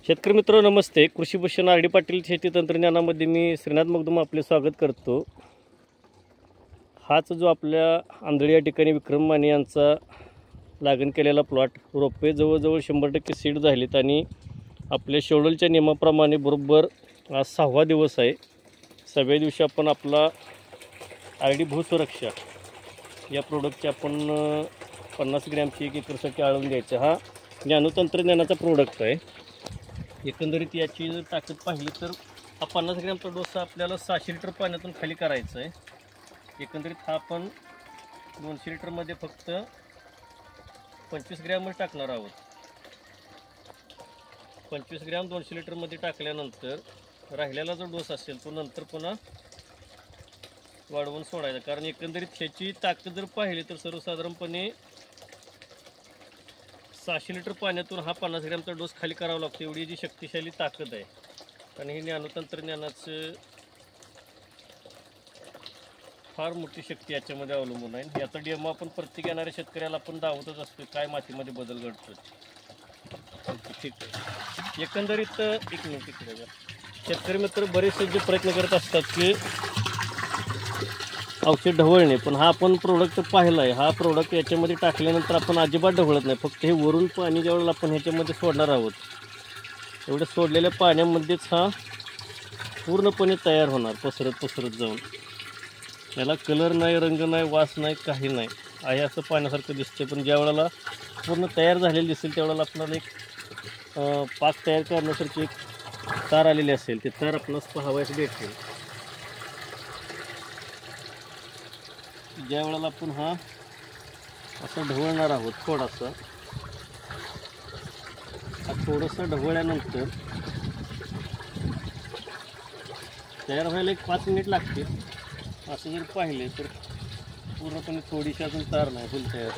शेतकरी मित्र नमस्ते. कृषी भूषण आर डी पाटील शेती तंत्रज्ञानामध्ये मी श्रीनाथ मगदूम आपले स्वागत करतो. हाच जो आपल्या आंधळी या ठिकाणी विक्रम माने यांचा लागण केलेला प्लॉट रोपे जवळजवळ 100% सीड झालीत आणि आपल्या शेड्यूलच्या नियमाप्रमाणे बरोबर आज 6वा दिवस आहे. 7व्या दिवशी आपण आपला आर डी भूसुरक्षा या प्रोडक्टची आपण 50 ग्रॅमची 1 एकरसाठी आळवून द्यायचं. हा नॅनो तंत्रज्ञानाचा प्रोडक्ट आहे. एकंदरीत याची जर ताकद पाहिली तर हा 50 ग्रॅमचा डोसा आपल्याला 600 लिटर पाण्यातून खाली करायचा आहे. एकंदरीत हा आपण 200 लिटरमध्ये फक्त 25 ग्रॅमच टाकणार आहोत. 25 ग्रॅम 200 लिटरमध्ये टाकल्यानंतर राहिलेला जो डोस असेल तो नंतर पुन्हा वाढवून सोडायचा. कारण एकंदरीत ह्याची ताकद जर पाहिली तर सर्वसाधारणपणे 600 लिटर पाण्यातून हा 50 ग्रॅमचा डोस खाली करावा लागतो. एवढी जी शक्तिशाली ताकद आहे. आणि हे नॅनो तंत्रज्ञानाचं फार मोठी शक्ती याच्यामध्ये अवलंबून आहे. याचा डेमो आपण प्रत्येक येणाऱ्या शेतकऱ्याला आपण दावतच असतो काय मातीमध्ये बदल घडतो. ठीक आहे. एकंदरीत एक मिनिट इकडे जा. शेतकरी मित्र बरेचसे जे प्रयत्न करत असतात की औषध ढवळणे, पण हा आपण प्रोडक्ट पाहिला आहे. हा प्रोडक्ट याच्यामध्ये टाकल्यानंतर आपण अजिबात ढवळत नाही. फक्त हे वरून पाणी ज्यावेळेला आपण ह्याच्यामध्ये सोडणार आहोत एवढं सोडलेल्या पाण्यामध्येच हा पूर्णपणे तयार होणार पसरत जाऊन. याला कलर नाही, रंग नाही, वास नाही, काही नाही. आहे असं पाण्यासारखं दिसते. पण ज्या वेळेला पूर्ण तयार झालेली दिसेल त्यावेळेला आपल्याला एक पाक तयार करण्यासारखी एक तार आलेली असेल. ते तार आपणास पाहावयास भेटेल. ज्या वेळेला आपण हा असं ढवळणार आहोत थोडासा ढवळल्यानंतर तयार व्हायला एक 5 मिनिट लागते. असं जर पाहिले तर पूर्णपणे थोडीशी अजून तार नाही, फुल तयार.